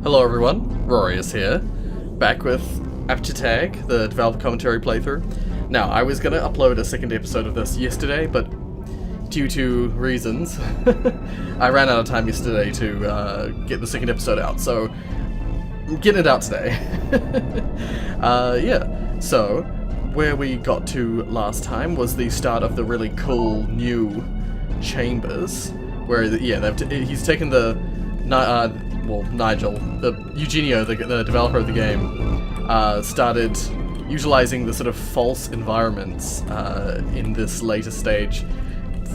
Hello everyone, Rorius here, back with Aperture Tag, the developer commentary playthrough. Now, I was going to upload a second episode of this yesterday, but due to reasons, I ran out of time yesterday to get the second episode out, so I'm getting it out today. Yeah, so where we got to last time was the start of the really cool new chambers, where, he's taken the... Nigel, Eugenio, the developer of the game, started utilizing the sort of false environments in this later stage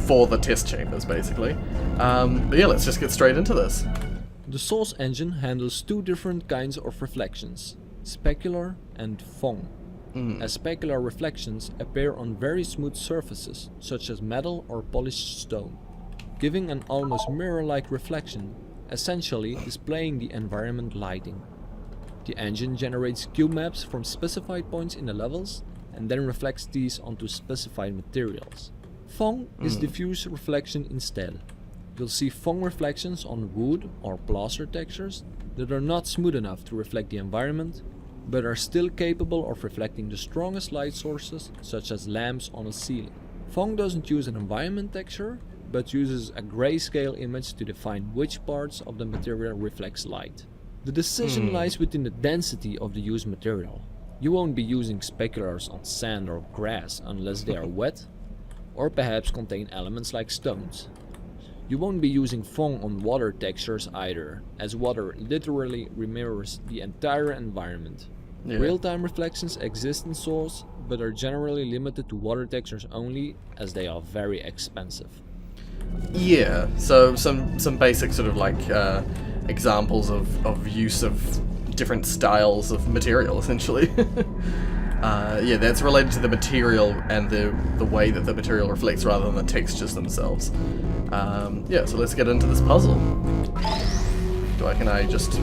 for the test chambers, basically. But yeah, let's just get straight into this. The Source engine handles two different kinds of reflections, specular and Phong. As specular reflections appear on very smooth surfaces, such as metal or polished stone, giving an almost mirror-like reflection, essentially displaying the environment lighting. The engine generates cube maps from specified points in the levels and then reflects these onto specified materials. Phong is diffuse reflection instead. You'll see Phong reflections on wood or plaster textures that are not smooth enough to reflect the environment, but are still capable of reflecting the strongest light sources, such as lamps on a ceiling. Phong doesn't use an environment texture, but uses a grayscale image to define which parts of the material reflects light. The decision lies within the density of the used material. You won't be using speculars on sand or grass unless they are wet, or perhaps contain elements like stones. You won't be using Phong on water textures either, as water literally mirrors the entire environment. Yeah. Real-time reflections exist in Source, but are generally limited to water textures only, as they are very expensive. Yeah, so some basic sort of like examples of use of different styles of material, essentially. Yeah, that's related to the material and the way that the material reflects rather than the textures themselves. Yeah, so let's get into this puzzle. Can I just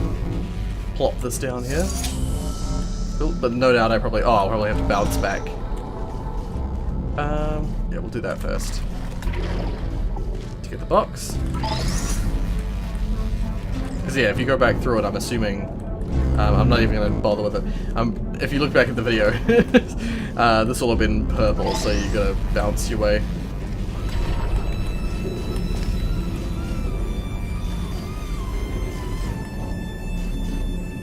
plop this down here? Cool, but no doubt I'll probably have to bounce back. Yeah, we'll do that first. Get the box. Because yeah, if you go back through it, I'm assuming I'm not even going to bother with it. If you look back at the video, this will have been purple, so you gotta bounce your way.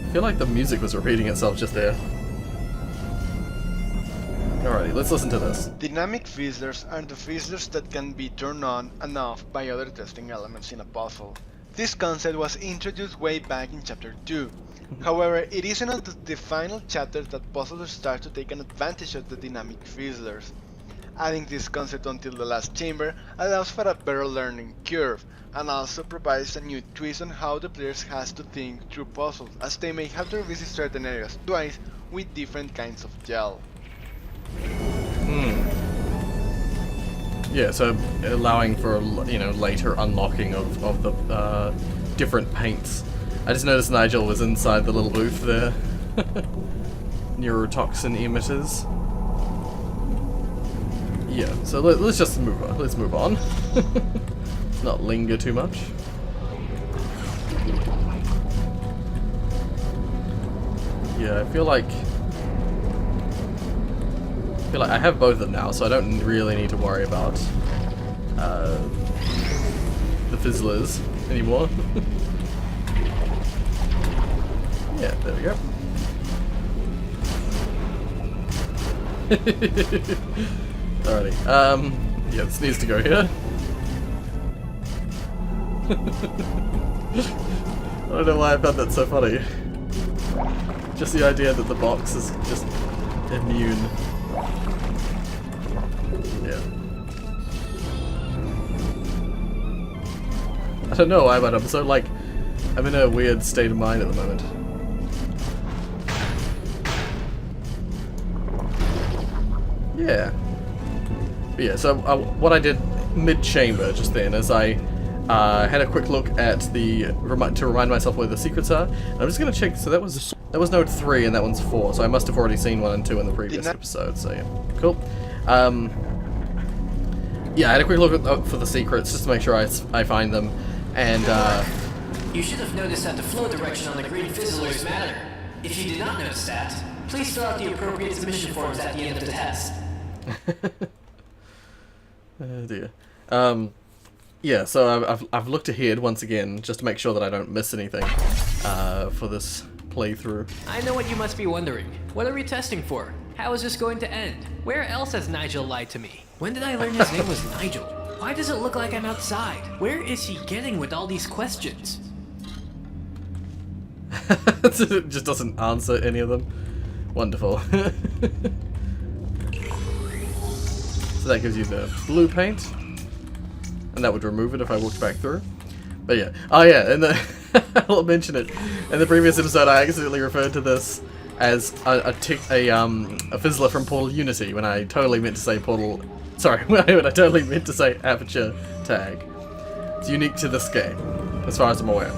I feel like the music was repeating itself just there. Alrighty, let's listen to this. Dynamic fizzlers are the fizzlers that can be turned on and off by other testing elements in a puzzle. This concept was introduced way back in chapter 2. However, it isn't until the final chapter that puzzlers start to take an advantage of the dynamic fizzlers. Adding this concept until the last chamber allows for a better learning curve, and also provides a new twist on how the players has to think through puzzles, as they may have to revisit certain areas twice with different kinds of gel. Yeah, so allowing for, later unlocking of the different paints. I just noticed Nigel was inside the little booth there. Neurotoxin emitters. Yeah, so let's just move on. Let's move on. Let's not linger too much. Yeah, I feel like I have both of them now, so I don't really need to worry about the fizzlers anymore. Yeah, there we go. Alrighty, yeah, this needs to go here. I don't know why I found that so funny. Just the idea that the box is just immune. Yeah. I don't know why, but I'm in a weird state of mind at the moment. Yeah. But yeah, so what I did mid-chamber just then is I had a quick look at to remind myself where the secrets are. And I'm just going to check, so that was node 3 and that one's 4, so I must have already seen 1 and 2 in the previous episode, so yeah. Cool. Yeah, I had a quick look for the secrets just to make sure I find them, and You should have noticed that the flow direction on the green fizzlers matter. If you did not notice that, please fill out the appropriate submission forms at the end of the test. Oh dear. Yeah, so I've looked ahead once again just to make sure that I don't miss anything for this playthrough. I know what you must be wondering. What are we testing for? How is this going to end? Where else has Nigel lied to me? When did I learn his name was Nigel? Why does it look like I'm outside? Where is he getting with all these questions? It just doesn't answer any of them. Wonderful. So that gives you the blue paint. And that would remove it if I walked back through. But yeah. Oh yeah, and I'll mention it. In the previous episode I accidentally referred to this as a fizzler from Portal Unity when I totally meant to say Portal... Sorry, when I totally meant to say Aperture Tag. It's unique to this game, as far as I'm aware.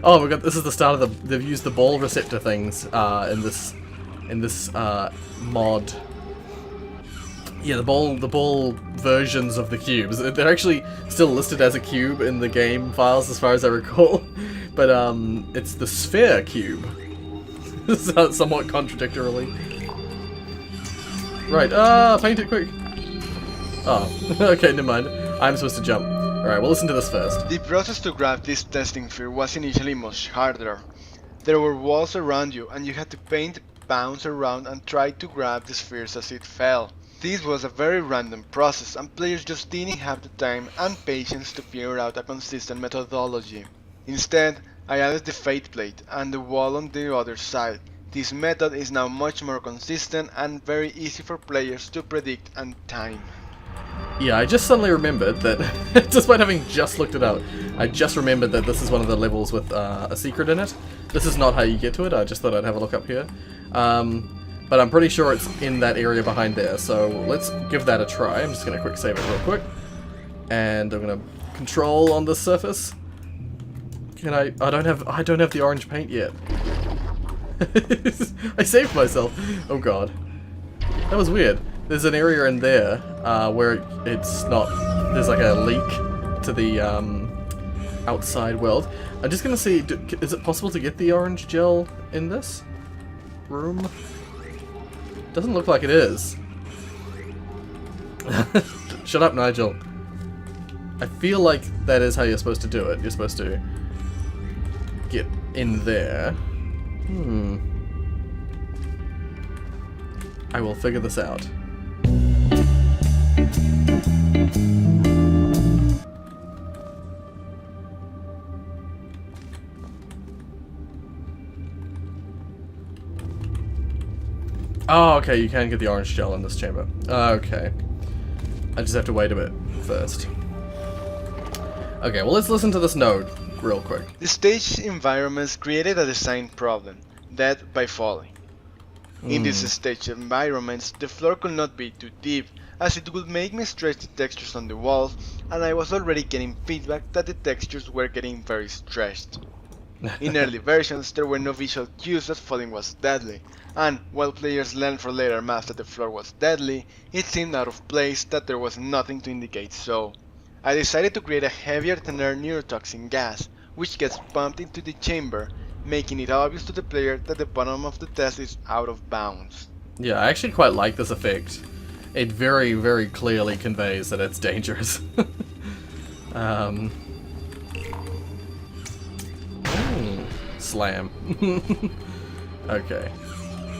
Oh my god, this is the start of they've used the ball receptor things in this mod. Yeah, the ball versions of the cubes. They're actually still listed as a cube in the game files as far as I recall. But it's the sphere cube. Somewhat contradictorily. Right, paint it quick. Oh, okay, never mind. I'm supposed to jump. Alright, we'll listen to this first. The process to grab this testing sphere was initially much harder. There were walls around you and you had to paint, bounce around and try to grab the spheres as it fell. This was a very random process and players just didn't have the time and patience to figure out a consistent methodology. Instead, I added the fate plate and the wall on the other side. This method is now much more consistent and very easy for players to predict and time. Yeah, I just suddenly remembered that, despite having just looked it up, I just remembered that this is one of the levels with a secret in it. This is not how you get to it, I just thought I'd have a look up here. But I'm pretty sure it's in that area behind there, so let's give that a try. I'm just going to quick save it real quick. And I'm going to control on this surface. Can I don't have the orange paint yet. I saved myself. Oh god. That was weird. There's an area in there where it's not... There's like a leak to the outside world. I'm just going to see... Is it possible to get the orange gel in this room? Doesn't look like it is. Shut up, Nigel. I feel like that is how you're supposed to do it. You're supposed to get in there. I will figure this out. Oh, okay, you can get the orange gel in this chamber. Okay. I just have to wait a bit first. Okay, well let's listen to this node real quick. The stage environments created a design problem, death by falling. In these stage environments, the floor could not be too deep, as it would make me stretch the textures on the walls, and I was already getting feedback that the textures were getting very stretched. In early versions, there were no visual cues that falling was deadly, and while players learned for later maps that the floor was deadly, it seemed out of place that there was nothing to indicate so. I decided to create a heavier than air neurotoxin gas, which gets pumped into the chamber, making it obvious to the player that the bottom of the test is out of bounds. Yeah, I actually quite like this effect. It very, very clearly conveys that it's dangerous. Slam. Okay.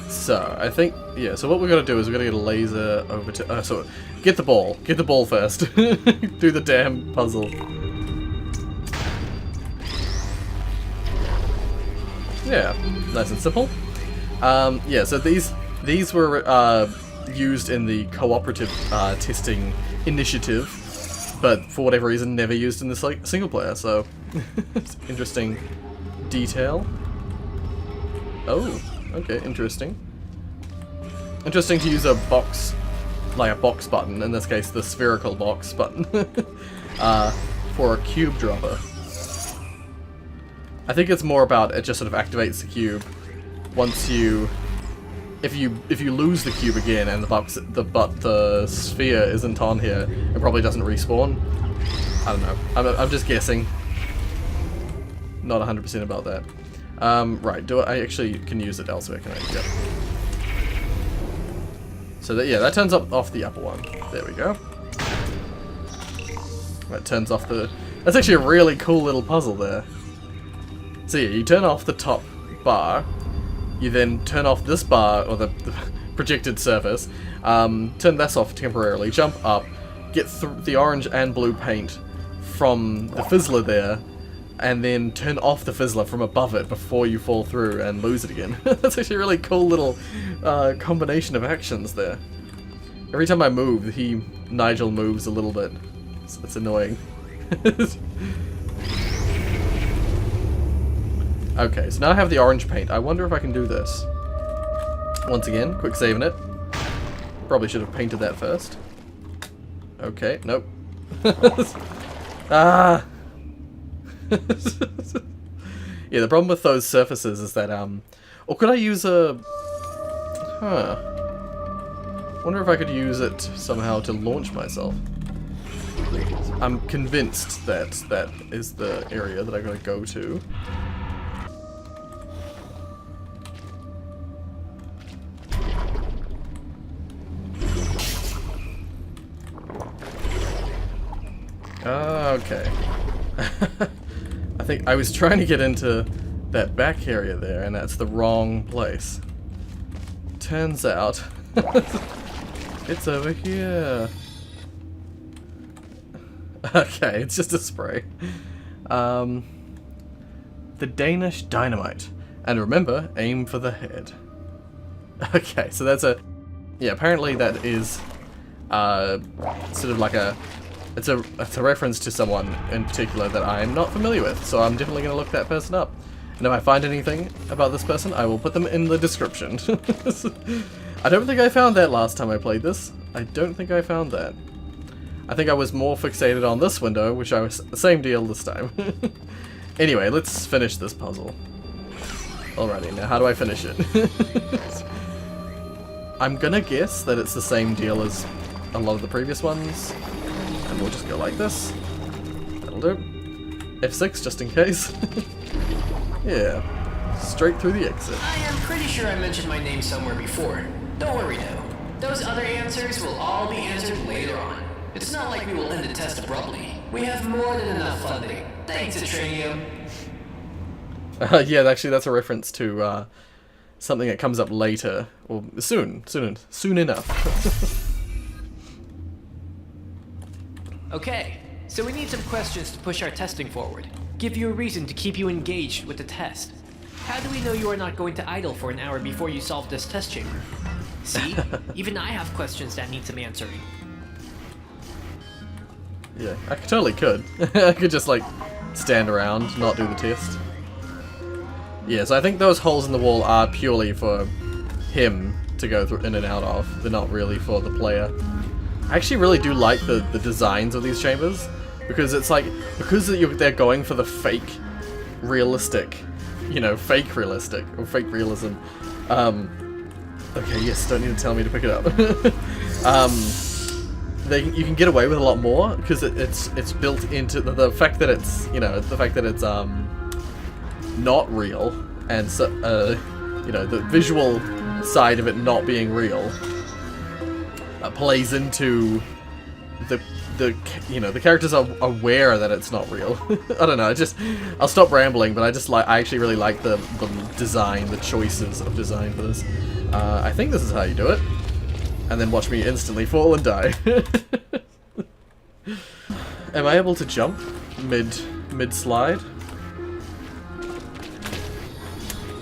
So, I think, yeah, so what we're gonna do is we're gonna get a laser over to, so, get the ball first. Do the damn puzzle. Yeah, nice and simple. Yeah, so these were used in the cooperative testing initiative, but for whatever reason never used in the single player, so it's interesting detail. Oh, okay, interesting. Interesting to use a box, like a box button, in this case the spherical box button, for a cube dropper. I think it's more about it just sort of activates the cube once you, if you lose the cube again and the sphere isn't on here, it probably doesn't respawn. I don't know. I'm just guessing. Not 100% about that. Right, do I actually can use it elsewhere, can I? Yep. So that, yeah, that turns off the upper one. There we go. That turns off the... That's actually a really cool little puzzle there. So yeah, you turn off the top bar, you then turn off this bar, or the projected surface, turn this off temporarily, jump up, get the orange and blue paint from the fizzler there, and then turn off the fizzler from above it before you fall through and lose it again. That's actually a really cool little combination of actions there. Every time I move, Nigel moves a little bit. It's annoying. Okay, so now I have the orange paint. I wonder if I can do this. Once again, quick saving it. Probably should have painted that first. Okay, nope. Ah! Yeah, the problem with those surfaces is that, or could I use a... Wonder if I could use it somehow to launch myself. I'm convinced that that is the area that I gotta go to. Okay. I think I was trying to get into that back area there, and that's the wrong place. Turns out, it's over here. Okay, it's just a spray. The Danish dynamite. And remember, aim for the head. Okay, so that's a... Yeah, apparently that is sort of like a... It's a reference to someone in particular that I'm not familiar with, so I'm definitely going to look that person up. And if I find anything about this person, I will put them in the description. I don't think I found that last time I played this. I don't think I found that. I think I was more fixated on this window, which I was the same deal this time. Anyway, let's finish this puzzle. Alrighty, now how do I finish it? I'm gonna guess that it's the same deal as a lot of the previous ones. And we'll just go like this. That'll do. F6 just in case. Yeah. Straight through the exit. I am pretty sure I mentioned my name somewhere before. Don't worry though. Those other answers will all be answered later on. It's not like we will end the test abruptly. We have more than enough funding. Thanks, Atranium. Yeah, actually that's a reference to something that comes up later. Or soon enough. Okay, so we need some questions to push our testing forward. Give you a reason to keep you engaged with the test. How do we know you are not going to idle for an hour before you solve this test chamber? See? Even I have questions that need some answering. Yeah, I totally could. I could just, like, stand around, not do the test. Yeah, so I think those holes in the wall are purely for him to go through in and out of. They're not really for the player. I actually really do like the designs of these chambers, because it's like, because they're going for the fake realistic, you know, fake realistic, or fake realism. Okay, yes, don't need to tell me to pick it up. You can get away with a lot more, because it's built into the fact that it's, you know, the fact that it's not real, and so, you know, the visual side of it not being real plays into the you know, the characters are aware that it's not real. I don't know, I'll stop rambling, but I actually really like the design, the choices of design for this. I think this is how you do it. And then watch me instantly fall and die. Am I able to jump mid slide?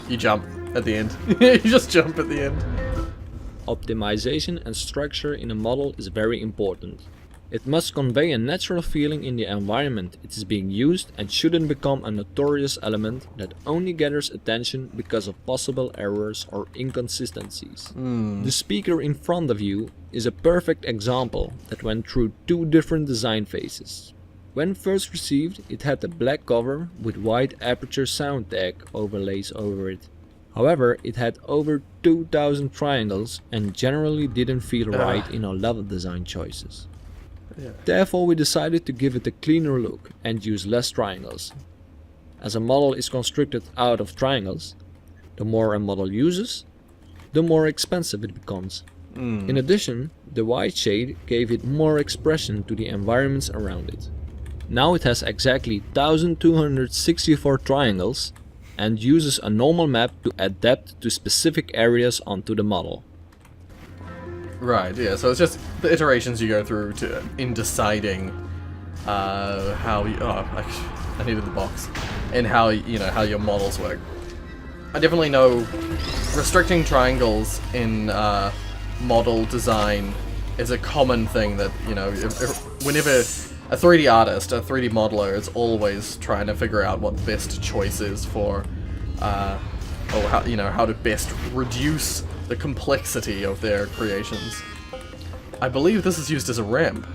You jump at the end. You just jump at the end. Optimization and structure in a model is very important. It must convey a natural feeling in the environment it is being used and shouldn't become a notorious element that only gathers attention because of possible errors or inconsistencies. The speaker in front of you is a perfect example that went through two different design phases. When first received, it had a black cover with white Aperture sound tag overlays over it. However, it had over 2,000 triangles and generally didn't feel right in our level design choices. Yeah. Therefore we decided to give it a cleaner look and use less triangles. As a model is constructed out of triangles, the more a model uses, the more expensive it becomes. In addition, the white shade gave it more expression to the environments around it. Now it has exactly 1264 triangles and uses a normal map to adapt to specific areas onto the model. Right, yeah, so it's just the iterations you go through in deciding how you... Oh, I needed the box. And how, how your models work. I definitely know restricting triangles in model design is a common thing that, whenever a 3D artist, a 3D modeler is always trying to figure out what the best choice is for, or how to best reduce the complexity of their creations. I believe this is used as a ramp,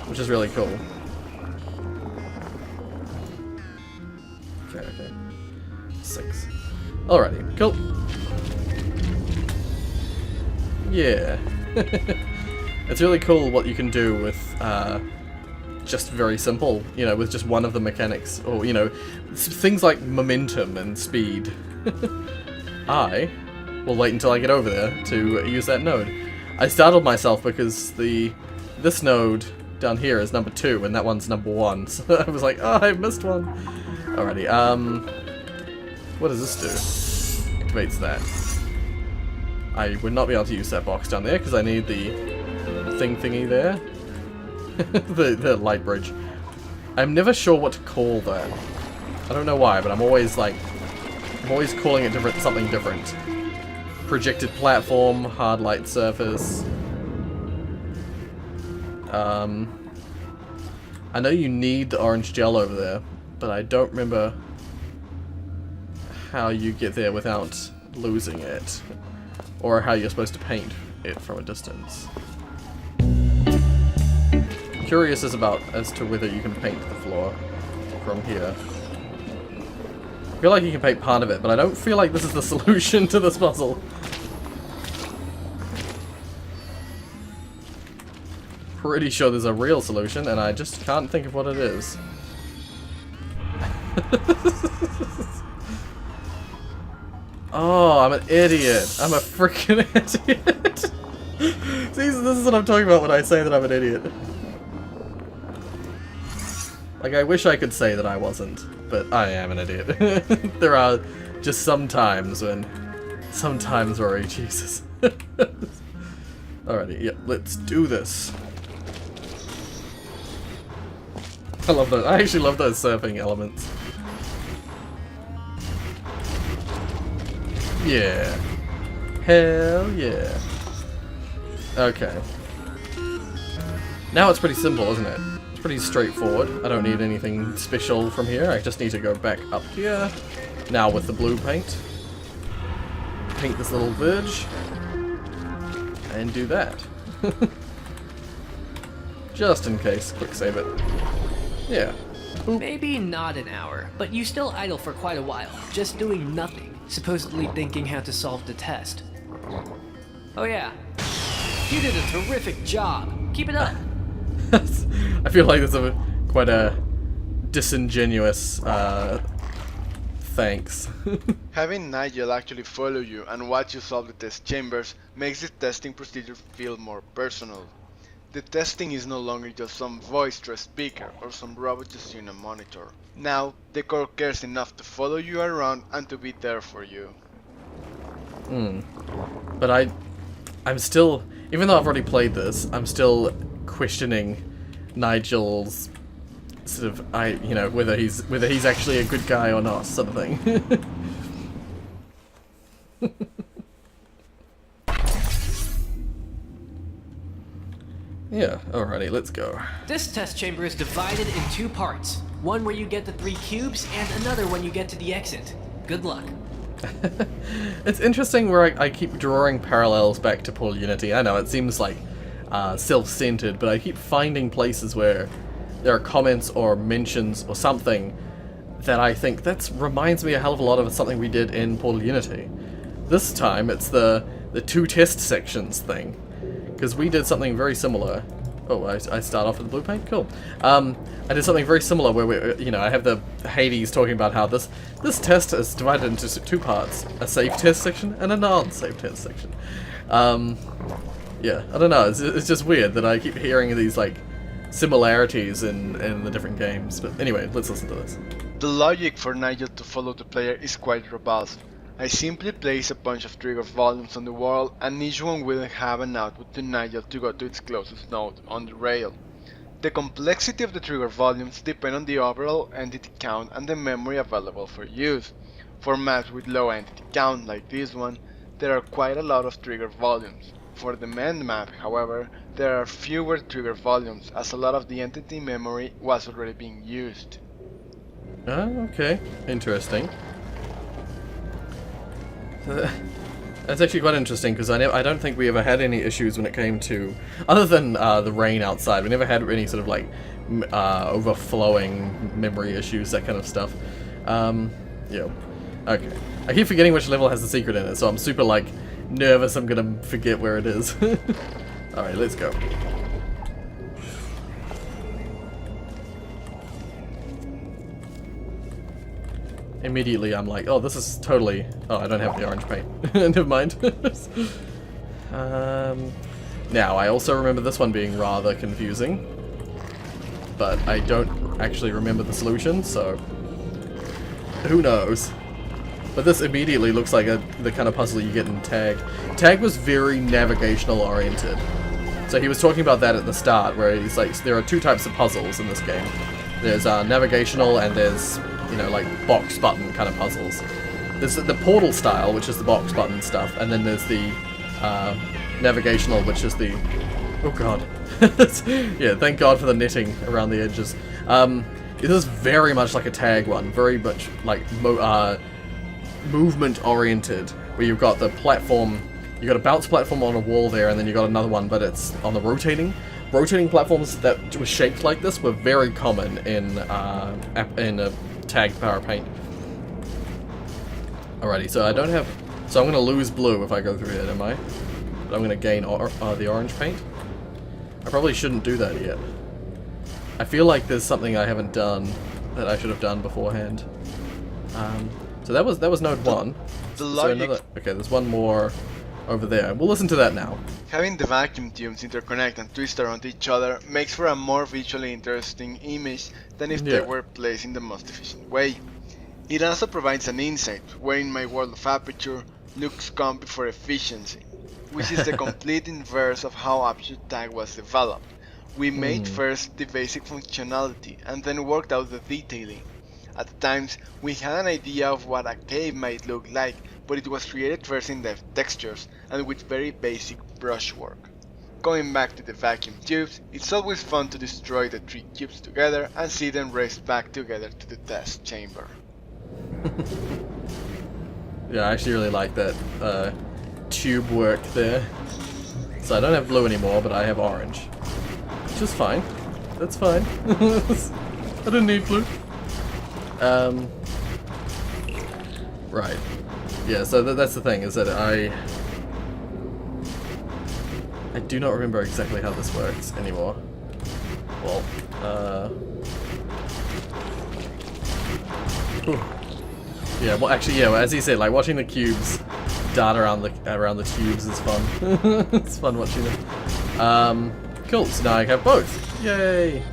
which is really cool. Okay. 6. Alrighty, cool. Yeah. It's really cool what you can do with just very simple, with just one of the mechanics, or, things like momentum and speed. I will wait until I get over there to use that node. I startled myself because this node down here is number 2 and that one's number 1, so I was like, oh, I missed one. Alrighty, what does this do? Activates that. I would not be able to use that box down there because I need the thingy there. the light bridge. I'm never sure what to call that. I don't know why, but I'm always calling it something different. Projected platform, hard light surface. I know you need the orange gel over there, but I don't remember how you get there without losing it, or how you're supposed to paint it from a distance. Curious as to whether you can paint the floor from here. I feel like you can paint part of it, but I don't feel like this is the solution to this puzzle. Pretty sure there's a real solution, and I just can't think of what it is. Oh, I'm an idiot. I'm a freaking idiot. See, this is what I'm talking about when I say that I'm an idiot. Like, I wish I could say that I wasn't, but I am an idiot. There are just some times when... Sometimes, Rory, Jesus. Alrighty, yeah, let's do this. I love those. I actually love those surfing elements. Yeah. Hell yeah. Okay. Now it's pretty simple, isn't it? It's pretty straightforward. I don't need anything special from here. I just need to go back up here. Now with the blue paint. Paint this little verge. And do that. Just in case. Quick save it. Yeah. Oop. Maybe not an hour, but you still idle for quite a while, just doing nothing, supposedly thinking how to solve the test. Oh yeah, you did a terrific job. Keep it up. I feel like that's quite a disingenuous thanks. Having Nigel actually follow you and watch you solve the test chambers makes the testing procedure feel more personal. The testing is no longer just some voice through a speaker or some robot just seeing a monitor. Now, the core cares enough to follow you around and to be there for you. But I'm still, even though I've already played this, I'm still questioning Nigel's sort of, whether he's actually a good guy or not, sort of thing. Yeah, alrighty, let's go. This test chamber is divided in 2 parts. One where you get the 3 cubes, and another when you get to the exit. Good luck. It's interesting where I keep drawing parallels back to Portal Unity. I know, it seems like self-centered, but I keep finding places where there are comments or mentions or something that I think that reminds me a hell of a lot of something we did in Portal Unity. This time, it's the 2 test sections thing. Because we did something very similar Oh, I start off with the blue paint? Cool. I did something very similar where we, you know, I have the Hades talking about how this test is divided into two parts. A safe test section and a non-safe test section. Yeah, I don't know, it's just weird that I keep hearing these, like, similarities in the different games. But anyway, let's listen to this. The logic for Nigel to follow the player is quite robust. I simply place a bunch of trigger volumes on the wall and each one will have an output to Nigel to go to its closest node on the rail. The complexity of the trigger volumes depend on the overall entity count and the memory available for use. For maps with low entity count like this one, there are quite a lot of trigger volumes. For the main map, however, there are fewer trigger volumes as a lot of the entity memory was already being used. Oh, okay. Interesting. That's actually quite interesting because I don't think we ever had any issues when it came to, other than the rain outside. We never had any sort of like overflowing memory issues, that kind of stuff. Yeah. Okay. I keep forgetting which level has the secret in it, so I'm super like nervous I'm gonna forget where it is. All right, let's go. Immediately I'm like, oh, this is totally... Oh, I don't have the orange paint. Never mind. Now, I also remember this one being rather confusing. But I don't actually remember the solution, so... Who knows? But this immediately looks like the kind of puzzle you get in Tag. Tag was very navigational oriented. So he was talking about that at the start, where he's like, there are two types of puzzles in this game. There's navigational and there's... you know, like box button kind of puzzles. There's the Portal style, which is the box button stuff, and then there's the navigational, which is the... Oh god. Yeah, thank god for the netting around the edges. This is very much like a Tag one, very much like movement oriented, where you've got the platform, you've got a bounce platform on a wall there, and then you've got another one, but it's on the rotating. Rotating platforms that were shaped like this were very common in Tag Power Paint. Alrighty, so I don't have... So I'm going to lose blue if I go through it, am I? But I'm going to gain the orange paint. I probably shouldn't do that yet. I feel like there's something I haven't done that I should have done beforehand. So that was node 1. The logic... Okay, there's one more over there. We'll listen to that now. Having the vacuum tubes interconnect and twist around each other makes for a more visually interesting image than if they were placed in the most efficient way. It also provides an insight, where in my world of Aperture, looks come before efficiency, which is the complete inverse of how Aperture Tag was developed. We made first the basic functionality and then worked out the detailing. At times, we had an idea of what a cave might look like, but it was created first in the textures and with very basic brushwork. Going back to the vacuum tubes, it's always fun to destroy the 3 cubes together and see them raced back together to the test chamber. Yeah, I actually really like that tube work there. So I don't have blue anymore, but I have orange. Which is fine. That's fine. I don't need blue. Right. Yeah, so that's the thing, is that I do not remember exactly how this works anymore. Well, yeah, well actually, yeah, as he said, like watching the cubes dart around the tubes is fun. It's fun watching them. Cool, so now I have both. Yay!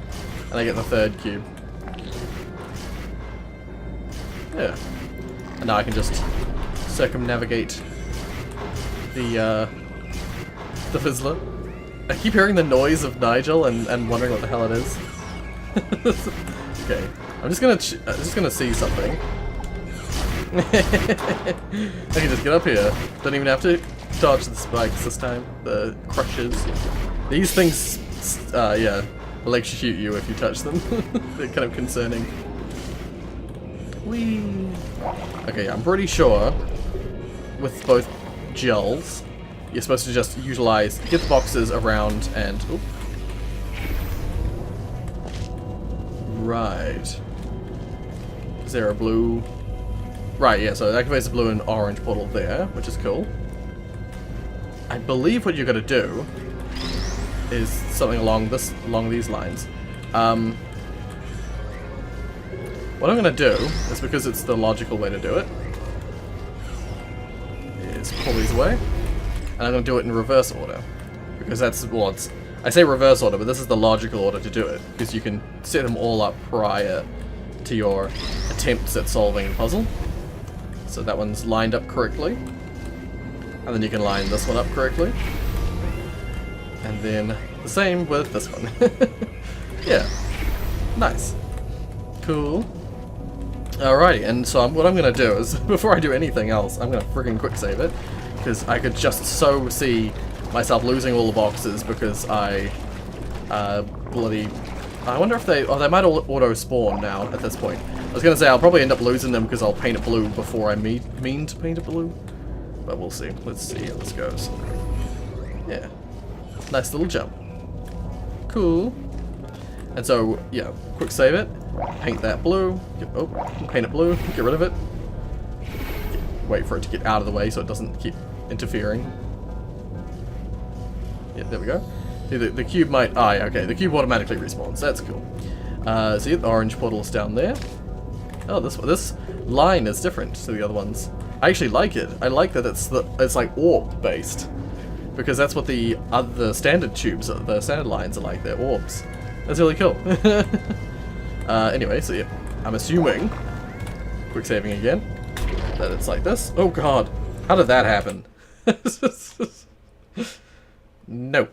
And I get the 3rd cube. Yeah. And now I can just circumnavigate the Fizzler. I keep hearing the noise of Nigel and wondering what the hell it is. Okay, I'm just gonna see something. I can just get up here. Don't even have to dodge the spikes this time. The crushes. These things, yeah, electrocute you if you touch them. They're kind of concerning. Whee! Okay, I'm pretty sure with both gels, you're supposed to just utilize, get the boxes around and... Oop. Right. Is there a blue... Right, yeah, so it activates the blue and orange portal there, which is cool. I believe what you're gonna do is something along these lines. What I'm gonna do is, because it's the logical way to do it, is pull these away, and I'm gonna do it in reverse order, because that's I say reverse order, but this is the logical order to do it, because you can set them all up prior to your attempts at solving the puzzle. So that one's lined up correctly, and then you can line this one up correctly, and then the same with this one. Yeah, nice, cool. Alrighty, and so what I'm gonna do is, before I do anything else, I'm gonna freaking quick save it, because I could just so see myself losing all the boxes because I wonder if they might auto spawn now at this point. I was gonna say I'll probably end up losing them because I'll paint it blue before I mean to paint it blue, but we'll see. Let's see how this goes. Yeah, nice little jump. Cool. And so yeah, quick save it. Paint that blue. Paint it blue. Get rid of it. Wait for it to get out of the way so it doesn't keep interfering. Yeah, there we go. See, the cube might... Ah, yeah, okay. The cube automatically respawns. That's cool. See, the orange portal's down there. Oh, this line is different to the other ones. I actually like it. I like that it's like orb based, because that's what the other standard tubes, the standard lines are like. They're orbs. That's really cool. Anyway, so yeah, I'm assuming, quick saving again, that it's like this. Oh god, how did that happen? No.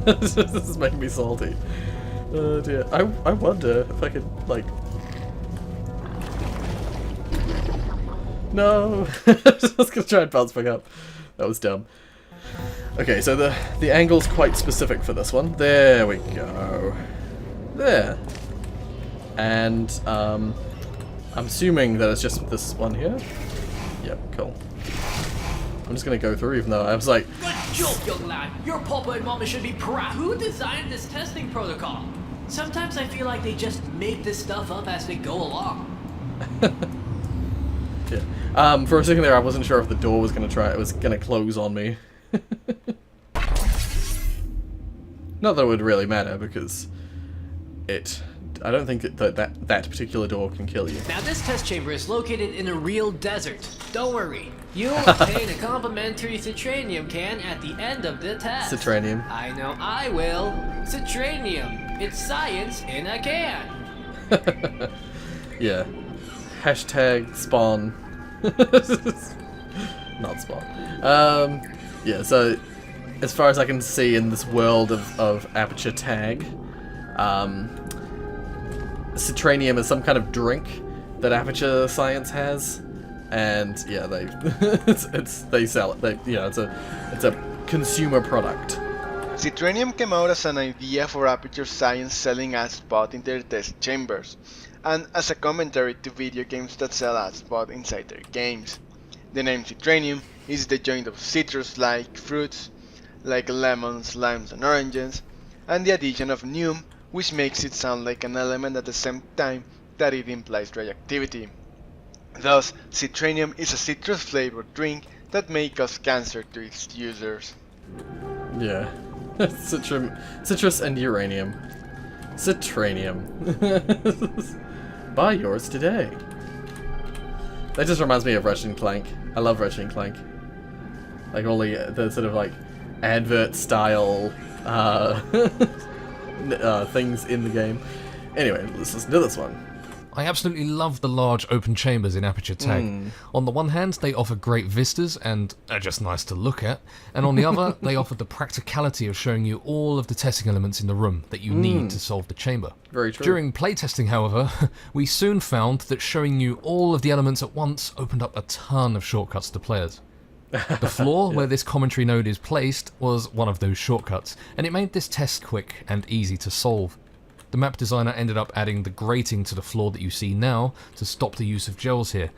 This is making me salty. Oh dear. I wonder if I could, like... No! I was gonna try and bounce back up. That was dumb. Okay, so the angle's quite specific for this one. There we go. There. And, I'm assuming that it's just this one here. Yep, cool. I'm just gonna go through, even though I was like... Good joke, young lad. Your papa and mama should be proud. Who designed this testing protocol? Sometimes I feel like they just make this stuff up as they go along. Yeah. For a second there, I wasn't sure if the door was gonna close on me. Not that it would really matter, because I don't think that particular door can kill you. Now this test chamber is located in a real desert. Don't worry, you'll obtain a complimentary citranium can at the end of the test. Citranium. I know I will. Citranium. It's science in a can. Yeah. Hashtag spawn. Not spawn. Yeah, so as far as I can see in this world of Aperture Tag, citranium is some kind of drink that Aperture Science has, and yeah, they sell it. It's a consumer product. Citranium came out as an idea for Aperture Science selling AdSpot in their test chambers, and as a commentary to video games that sell AdSpot inside their games. The name Citranium is the joint of citrus-like fruits, like lemons, limes and oranges, and the addition of "nium", which makes it sound like an element at the same time that it implies radioactivity. Thus, Citranium is a citrus-flavored drink that may cause cancer to its users. Yeah. Citrus and uranium. Citranium. Buy yours today. That just reminds me of Ratchet & Clank. I love Ratchet & Clank. Like all the sort of like advert style things in the game. Anyway, let's listen to this one. I absolutely love the large open chambers in Aperture Tag. On the one hand, they offer great vistas and are just nice to look at, and on the other, they offer the practicality of showing you all of the testing elements in the room that you need to solve the chamber. Very true. During playtesting, however, we soon found that showing you all of the elements at once opened up a ton of shortcuts to players. The floor where this commentary node is placed was one of those shortcuts, and it made this test quick and easy to solve. The map designer ended up adding the grating to the floor that you see now to stop the use of gels here,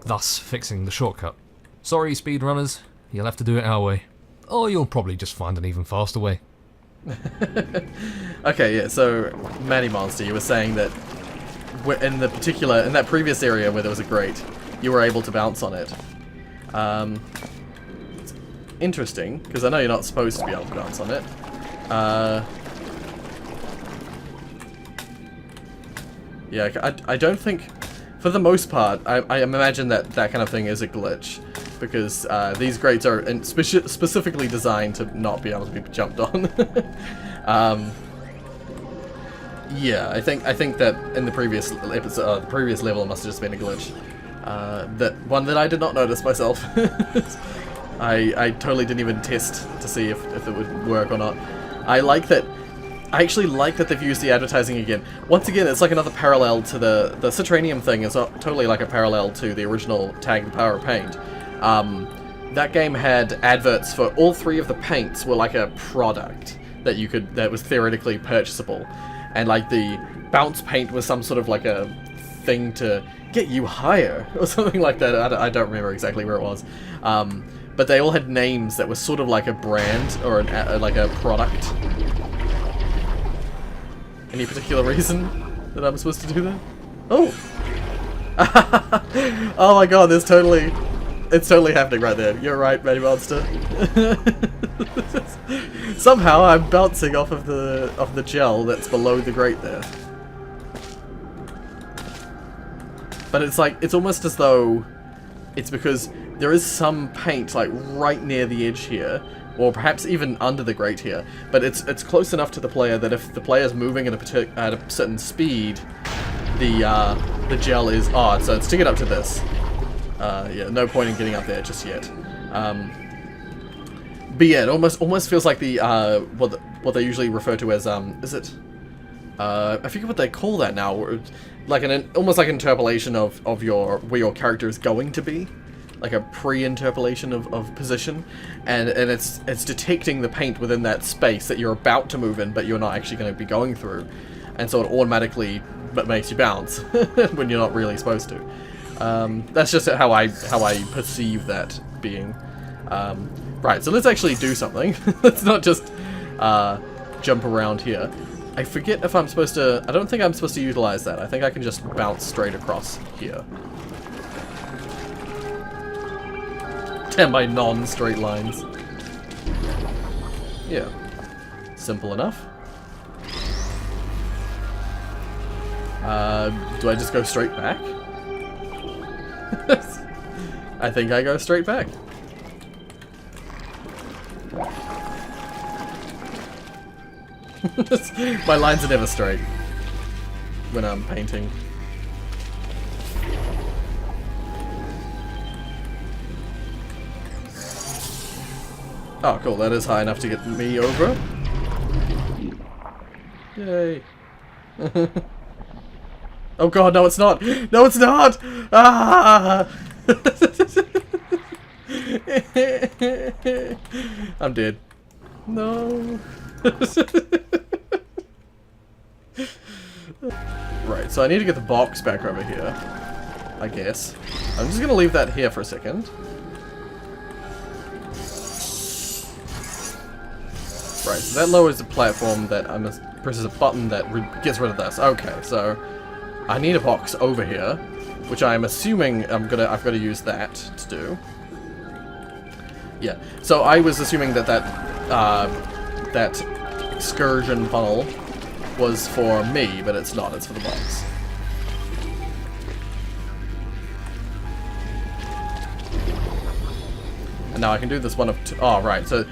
thus fixing the shortcut. Sorry speedrunners, you'll have to do it our way. Or you'll probably just find an even faster way. Okay, yeah, so Matty Monster, you were saying that in that previous area where there was a grate, you were able to bounce on it. It's interesting, because I know you're not supposed to be able to bounce on it. Yeah, I don't think, for the most part, I imagine that kind of thing is a glitch, because these grates are specifically designed to not be able to be jumped on. Yeah, I think that in the previous episode, the previous level, it must have just been a glitch. That one that I did not notice myself. I totally didn't even test to see if it would work or not. I actually like that they've used the advertising again. Once again, it's like another parallel to the Citranium thing. It's totally like a parallel to the original Tag the Power of Paint. That game had adverts for all 3 of the paints were like a product that was theoretically purchasable. And like the bounce paint was some sort of like a thing to get you higher or something like that. I don't remember exactly where it was. But they all had names that were sort of like a brand or like a product. Any particular reason that I'm supposed to do that? Oh! Oh my god, it's totally happening right there. You're right, Matty Monster. Somehow I'm bouncing off of the gel that's below the grate there. But it's almost as though it's because there is some paint like right near the edge here, or perhaps even under the grate here. But it's close enough to the player that if the player's moving at a certain speed, the gel is odd. So it's to get up to this. Yeah, no point in getting up there just yet. But yeah, it almost feels like the what they usually refer to as is it? I forget what they call that now. Like almost like an interpolation of where your character is going to be, like a pre-interpolation of position, and it's detecting the paint within that space that you're about to move in, but you're not actually going to be going through, and so it automatically makes you bounce when you're not really supposed to. That's just how I perceive that being. Right, so let's actually do something. Let's not just jump around here. I forget if I'm supposed to... I don't think I'm supposed to utilize that. I think I can just bounce straight across here. Damn my non-straight lines. Yeah. Simple enough. Do I just go straight back? I think I go straight back. My lines are never straight when I'm painting. Oh, cool. That is high enough to get me over. Yay. Oh god, no it's not! No it's not! Ah! I'm dead. No. Right, so I need to get the box back over here, I guess. I'm just gonna leave that here for a second. Right, so that lowers the platform that presses a button that gets rid of this. Okay, so I need a box over here, which I'm assuming I've got to use that to do. Yeah, so I was assuming that excursion funnel was for me, but it's not, it's for the box. And now I can do this one of two. Oh, right, so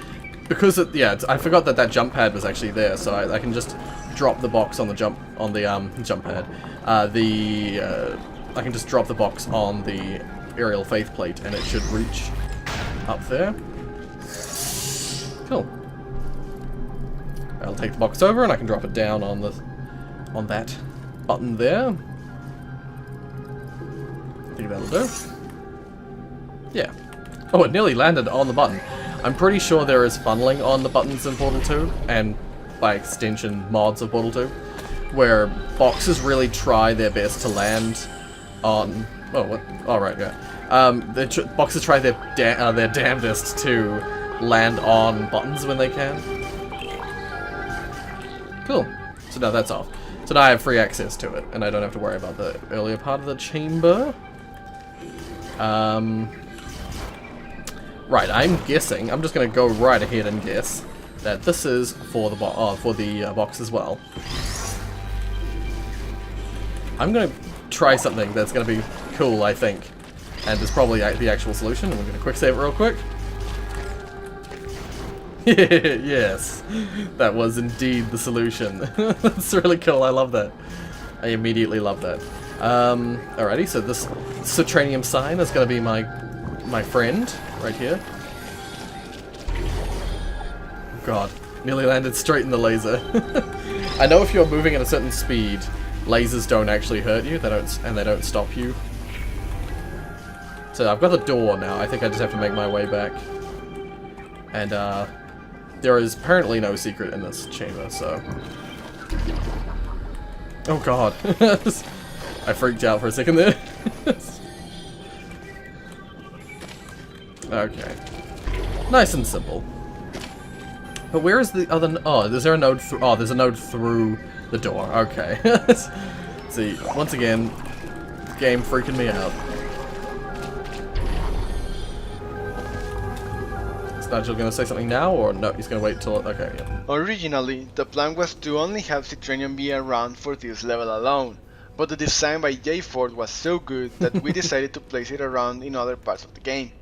because I forgot that jump pad was actually there, so I can just drop the box on the jump pad. I can just drop the box on the aerial faith plate, and it should reach up there. Cool. I'll take the box over, and I can drop it down on that button there. I think that'll do. Yeah. Oh, it nearly landed on the button. I'm pretty sure there is funneling on the buttons in Portal 2, and by extension mods of Portal 2, where boxes really try their best to land on... Oh, what? Oh, right, yeah. Boxes try their damnedest to land on buttons when they can. Cool. So now that's off. So now I have free access to it, and I don't have to worry about the earlier part of the chamber. Right, I'm guessing, I'm just going to go right ahead and guess that this is for the box as well. I'm going to try something that's going to be cool, I think. And it's probably the actual solution. And we're going to quick save it real quick. Yes, that was indeed the solution. That's really cool, I love that. I immediately love that. Alrighty, so this Citranium sign is going to be my friend right here. God, nearly landed straight in the laser. I know if you're moving at a certain speed, lasers don't actually hurt you. They don't stop you. So I've got the door now. I think I just have to make my way back. And there is apparently no secret in this chamber. So, oh God, I freaked out for a second there. Okay. Nice and simple. But where is the other... Oh, is there a node through... Oh, there's a node through the door. Okay. See, once again, game freaking me out. Is Nigel going to say something now, or no, he's going to wait till... Okay, yeah. Originally, the plan was to only have Citranium be around for this level alone, but the design by J. Ford was so good that we decided to place it around in other parts of the game.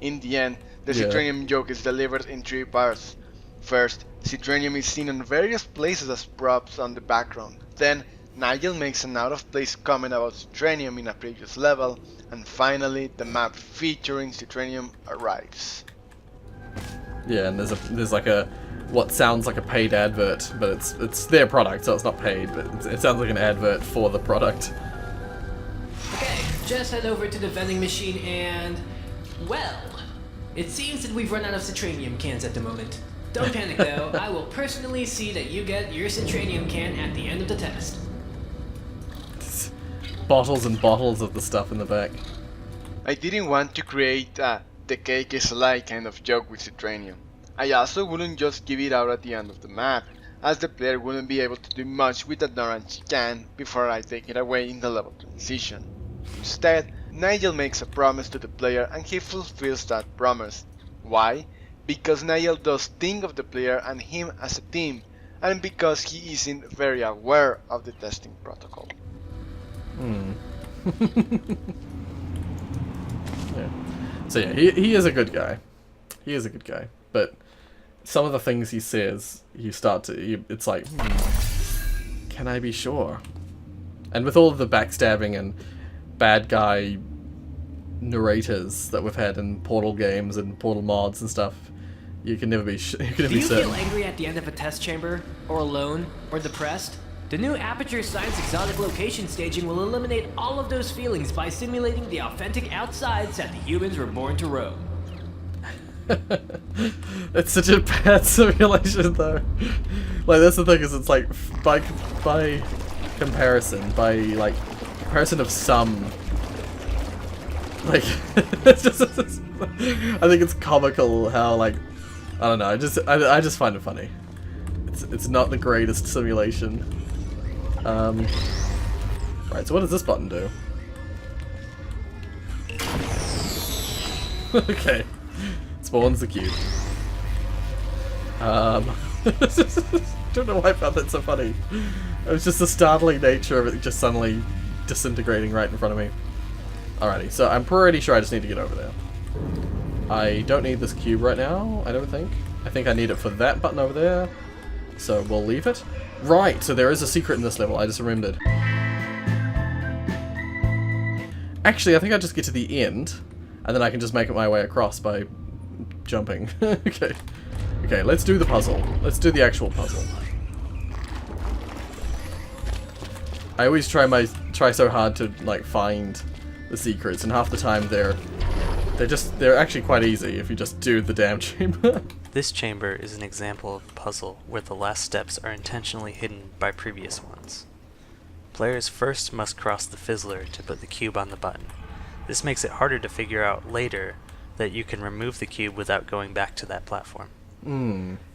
In the end, the Citranium joke is delivered in 3 parts. First, Citranium is seen in various places as props on the background. Then, Nigel makes an out-of-place comment about Citranium in a previous level. And finally, the map featuring Citranium arrives. Yeah, and there's like a... what sounds like a paid advert, but it's their product, so it's not paid, but it sounds like an advert for the product. Okay, just head over to the vending machine and... well, it seems that we've run out of Citranium cans at the moment. Don't panic though, I will personally see that you get your Citranium can at the end of the test. Bottles and bottles of the stuff in the back. I didn't want to create a the cake is a lie kind of joke with Citranium. I also wouldn't just give it out at the end of the map, as the player wouldn't be able to do much with an orange can before I take it away in the level transition. Instead, Nigel makes a promise to the player and he fulfills that promise. Why? Because Nigel does think of the player and him as a team, and because he isn't very aware of the testing protocol. Yeah. So yeah, he is a good guy. He is a good guy, but some of the things he says, it's like, can I be sure? And with all of the backstabbing and bad guy narrators that we've had in Portal games and Portal mods and stuff, you can never be certain. Do you feel angry at the end of a test chamber, or alone, or depressed? The new Aperture Science exotic location staging will eliminate all of those feelings by simulating the authentic outsides that the humans were born to roam. It's such a bad simulation though. Like that's the thing, is it's like by comparison of some, like it's just I think it's comical how, like, I don't know, I just find it funny. It's not the greatest simulation. Right, so what does this button do? Okay. Spawns the cube. Don't know why I found that so funny. It was just the startling nature of it just suddenly disintegrating right in front of me. Alrighty, so I'm pretty sure I just need to get over there. I don't need this cube right now, I don't think. I think I need it for that button over there. So we'll leave it. Right, so there is a secret in this level, I just remembered. Actually, I think I just get to the end, and then I can just make it my way across by jumping. Okay. Okay, let's do the puzzle. Let's do the actual puzzle. I always try so hard to, like, find the secrets, and half the time they're actually quite easy if you just do the damn chamber. This chamber is an example of a puzzle where the last steps are intentionally hidden by previous ones. Players first must cross the fizzler to put the cube on the button. This makes it harder to figure out later that you can remove the cube without going back to that platform.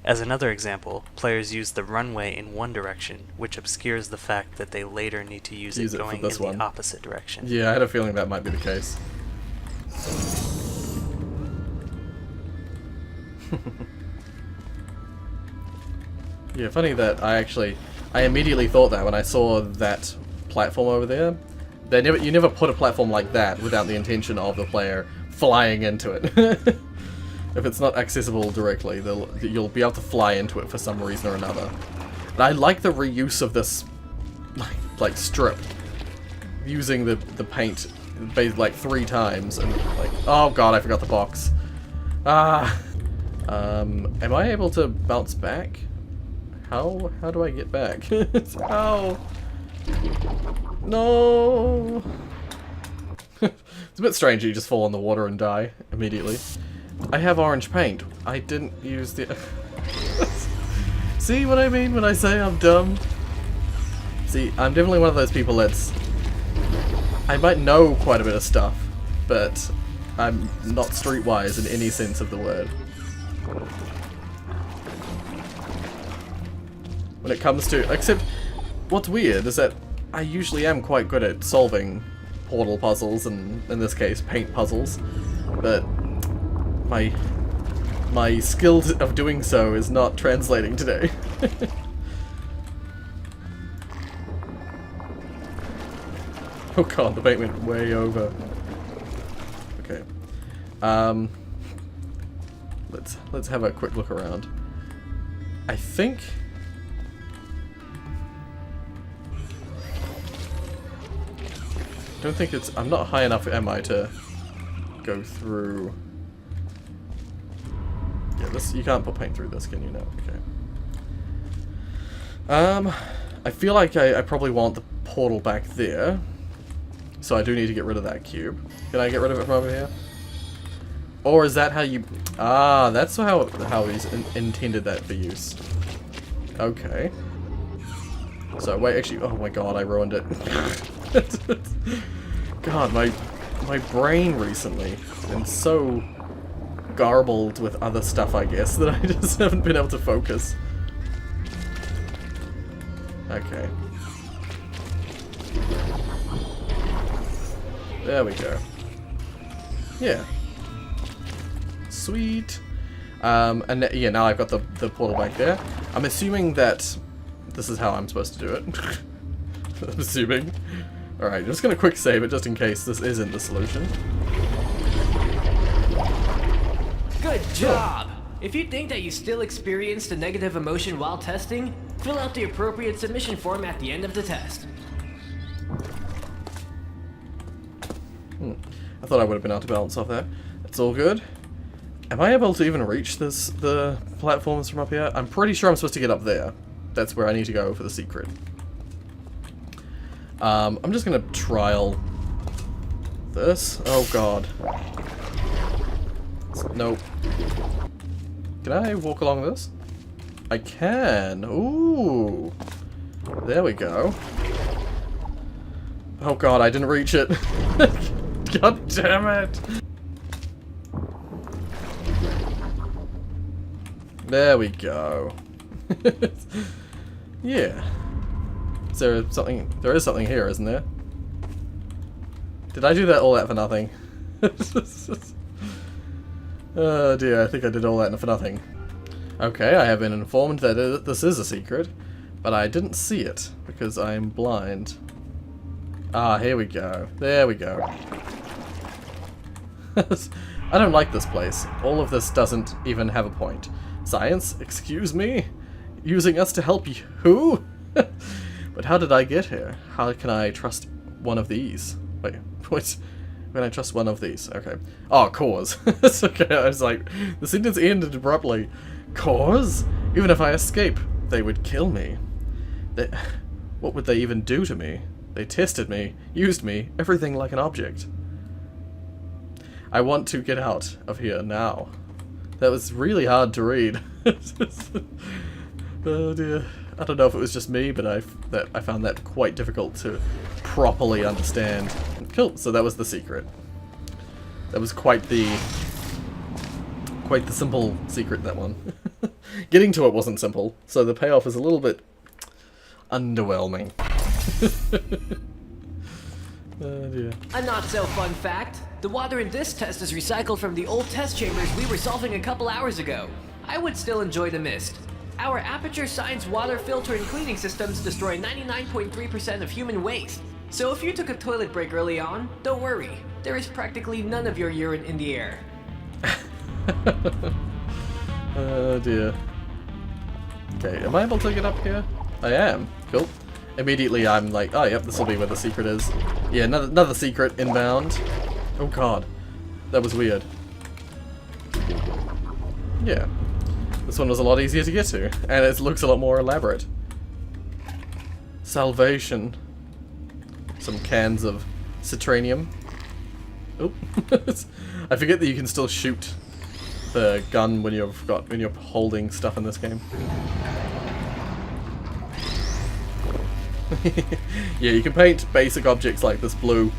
As another example, players use the runway in one direction, which obscures the fact that they later need to use it for going in this one. the opposite direction. Yeah, I had a feeling that might be the case. Yeah, funny that I immediately thought that when I saw that platform over there. You never put a platform like that without the intention of the player flying into it. If it's not accessible directly, you'll be able to fly into it for some reason or another. And I like the reuse of this like strip, using the paint like 3 times, and like, oh god, I forgot the box. Am I able to bounce back? How do I get back? How? No. It's a bit strange. You just fall in the water and die immediately. I have orange paint. I didn't use the... See what I mean when I say I'm dumb? See, I'm definitely one of those people that's... I might know quite a bit of stuff, but I'm not streetwise in any sense of the word. When it comes to... Except, what's weird is that I usually am quite good at solving portal puzzles, and in this case, paint puzzles, but my skill of doing so is not translating today. Oh god, the paint went way over. Okay. Let's have a quick look around. I think... don't think it's... I'm not high enough, am I, to go through... Yeah, this... You can't put paint through this, can you? No. Okay. I feel like I probably want the portal back there. So I do need to get rid of that cube. Can I get rid of it from over here? Or is that how you... Ah, that's how he's intended that for use. Okay. So, wait, actually... Oh my god, I ruined it. God, my brain recently has been so garbled with other stuff, I guess, that I just haven't been able to focus. Okay. There we go. Yeah. Sweet. And yeah, now I've got the portal back there. I'm assuming that this is how I'm supposed to do it. I'm assuming. Alright, I'm just gonna quick save it just in case this isn't the solution. Good job! If you think that you still experienced a negative emotion while testing, fill out the appropriate submission form at the end of the test. I thought I would have been able to balance off that. It's all good. Am I able to even reach the platforms from up here? I'm pretty sure I'm supposed to get up there. That's where I need to go for the secret. I'm just gonna trial this. Oh god. Nope. Can I walk along this? I can. Ooh. There we go. Oh god, I didn't reach it. God damn it. There we go. Yeah. Is there something? There is something here, isn't there? Did I do all that for nothing? Oh dear, I think I did all that for nothing. Okay, I have been informed that this is a secret, but I didn't see it because I'm blind. Ah, here we go. There we go. I don't like this place. All of this doesn't even have a point. Science? Excuse me? Using us to help you? Who? But how did I get here? How can I trust one of these? Wait, what? When I trust one of these? Okay. Oh, cause. It's okay, I was like, the sentence ended abruptly. Cause? Even if I escape, they would kill me. What would they even do to me? They tested me, used me, everything like an object. I want to get out of here now. That was really hard to read. Oh dear. I don't know if it was just me, but I found that quite difficult to properly understand. Cool, so that was the secret. That was quite the quite the simple secret, that one. Getting to it wasn't simple, so the payoff is a little bit underwhelming. Oh dear. A not so fun fact. The water in this test is recycled from the old test chambers we were solving a couple hours ago. I would still enjoy the mist. Our Aperture Science water filter and cleaning systems destroy 99.3% of human waste. So if you took a toilet break early on, don't worry. There is practically none of your urine in the air. Oh dear. Okay, am I able to get up here? I am. Cool. Immediately I'm like, oh yep, this will be where the secret is. Yeah, another secret inbound. Oh god. That was weird. Yeah. This one was a lot easier to get to, and it looks a lot more elaborate. Salvation. Some cans of citranium. Oh. I forget that you can still shoot the gun when you're holding stuff in this game. Yeah, you can paint basic objects like this blue,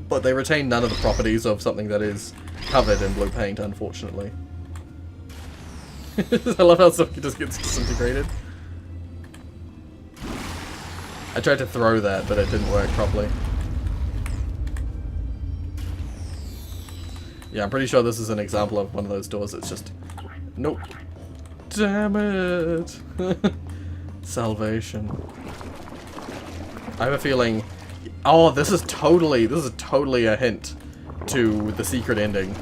but they retain none of the properties of something that is covered in blue paint, unfortunately. I love how stuff just gets disintegrated. I tried to throw that, but it didn't work properly. Yeah, I'm pretty sure this is an example of one of those doors that's just... Nope. Damn it! Salvation. I have a feeling... Oh, this is totally a hint to the secret ending.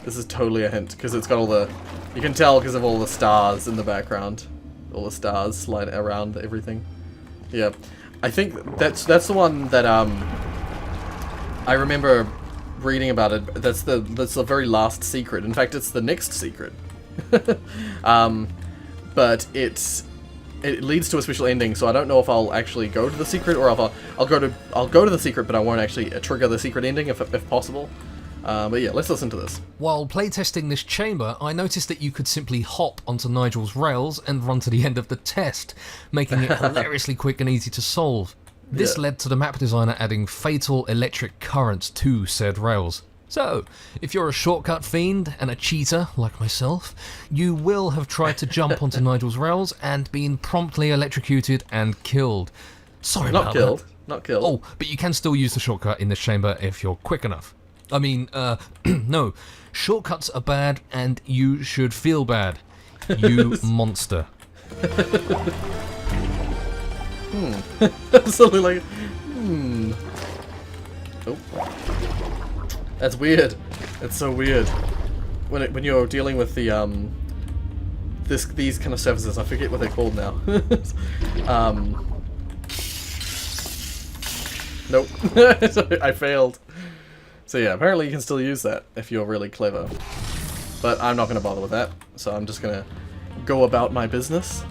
This is totally a hint, because it's got all the... You can tell because of all the stars in the background. All the stars slide around everything. Yeah. I think that's the one that, I remember reading about it. That's the very last secret. In fact, it's the next secret. But it leads to a special ending, so I don't know if I'll actually go to the secret, or if I'll go to the secret, but I won't actually trigger the secret ending if possible. But yeah, let's listen to this. While playtesting this chamber, I noticed that you could simply hop onto Nigel's rails and run to the end of the test, making it hilariously quick and easy to solve. This led to the map designer adding fatal electric currents to said rails. So, if you're a shortcut fiend and a cheater like myself, you will have tried to jump onto Nigel's rails and been promptly electrocuted and killed. Sorry about that. Not killed. Oh, but you can still use the shortcut in this chamber if you're quick enough. I mean, no. Shortcuts are bad and you should feel bad. You monster. Something like... Oh. That's weird. It's so weird. When you're dealing with the, these kind of surfaces, I forget what they're called now. Nope. I failed. So yeah, apparently you can still use that if you're really clever. But I'm not going to bother with that, so I'm just going to go about my business.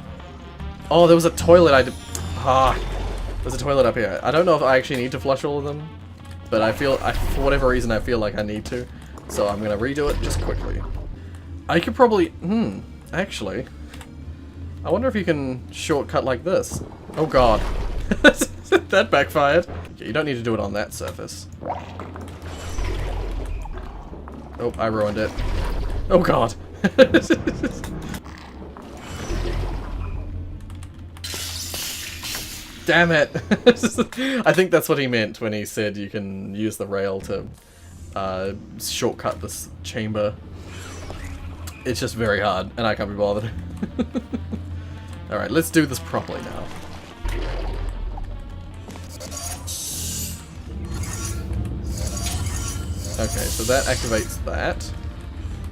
Oh, there was a toilet there's a toilet up here. I don't know if I actually need to flush all of them, but for whatever reason, I feel like I need to. So I'm going to redo it just quickly. I could probably... actually... I wonder if you can shortcut like this. Oh god. That backfired. Okay, you don't need to do it on that surface. Oh, I ruined it. Oh god. Damn it. I think that's what he meant when he said you can use the rail to shortcut this chamber. It's just very hard, and I can't be bothered. Alright, let's do this properly now. Okay, so that activates that.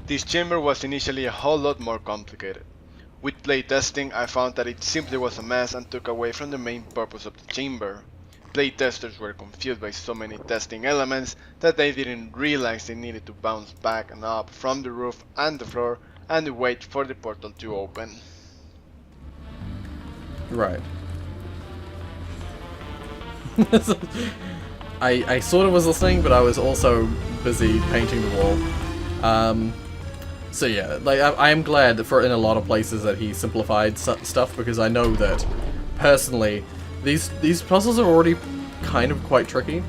This chamber was initially a whole lot more complicated. With playtesting, I found that it simply was a mess and took away from the main purpose of the chamber. Playtesters were confused by so many testing elements that they didn't realize they needed to bounce back and up from the roof and the floor and wait for the portal to open. Right. I sort of was listening, but I was also busy painting the wall. So yeah, like I am glad that in a lot of places that he simplified stuff, because I know that personally these puzzles are already kind of quite tricky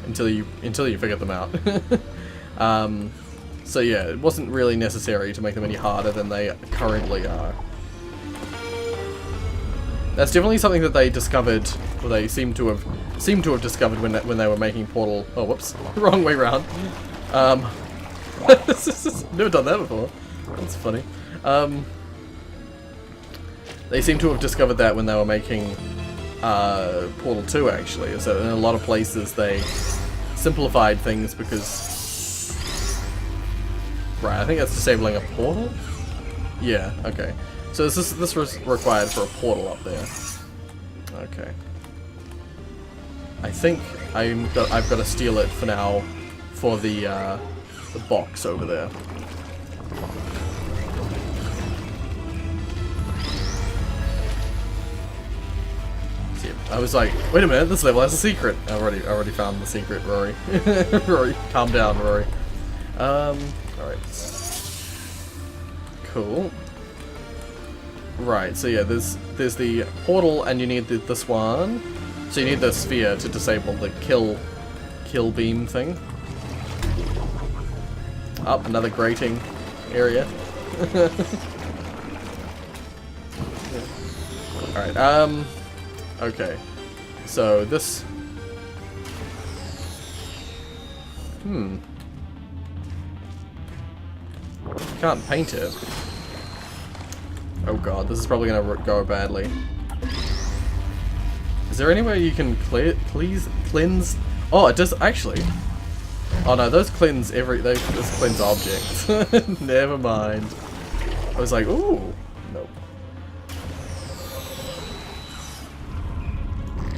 until you figure them out. So yeah, it wasn't really necessary to make them any harder than they currently are. That's definitely something that they discovered, or they seem to have discovered when they were making Portal. Oh, whoops, wrong way round. Never done that before. That's funny. They seem to have discovered that when they were making Portal 2, actually. So in a lot of places they simplified things because... Right, I think that's disabling a portal? Yeah, okay. So this was required for a portal up there. Okay. I think I've got to steal it for now for the box over there. See, I was like, wait a minute, this level has a secret. I already found the secret, Rory. Rory, calm down, Rory. Alright. Cool. Right, so yeah, there's the portal, and you need this one. So you need the sphere to disable the kill beam thing. Up, another grating area. Alright, okay. So this... Can't paint it. Oh god, this is probably gonna go badly. Is there any way you can please cleanse? Oh, it does actually. Oh no, those cleanse those cleanse objects. Never mind. I was like, ooh, nope.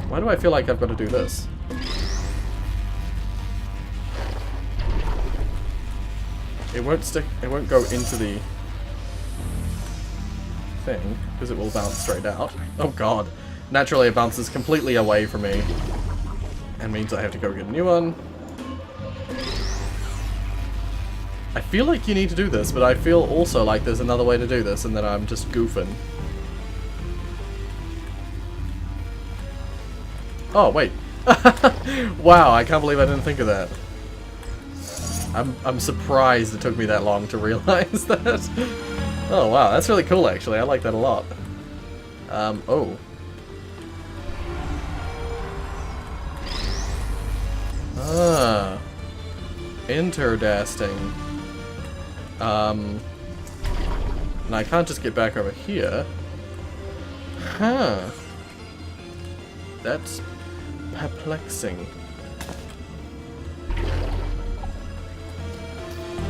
Why do I feel like I've got to do this? It won't stick. It won't go into the thing because it will bounce straight out. Oh god! Naturally, it bounces completely away from me, and means I have to go get a new one. I feel like you need to do this, but I feel also like there's another way to do this, and that I'm just goofing. Oh wait! Wow! I can't believe I didn't think of that. I'm surprised it took me that long to realize that. Oh wow, that's really cool actually. I like that a lot. Oh. Ah. Interesting. And I can't just get back over here. Huh. That's perplexing.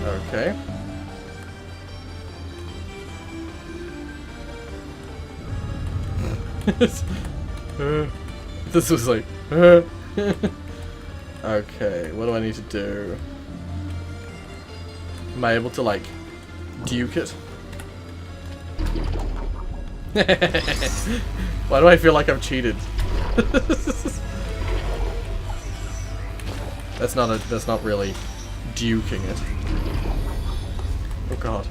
Okay. This was like... Okay, what do I need to do? Am I able to, like, duke it? Why do I feel like I've cheated? That's not really duking it. Oh god.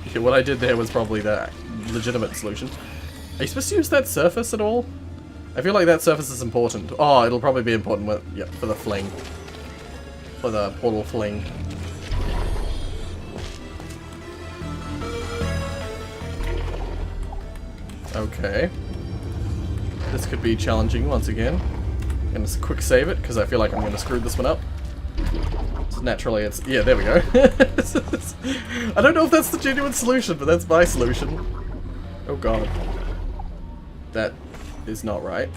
Okay, what I did there was probably the legitimate solution. Are you supposed to use that surface at all? I feel like that surface is important. Oh, it'll probably be important with, yeah, for the fling. For the portal fling. Okay. This could be challenging once again. I'm gonna quick save it because I feel like I'm gonna screw this one up. So naturally, it's yeah. There we go. I don't know if that's the genuine solution, but that's my solution. Oh god, that is not right.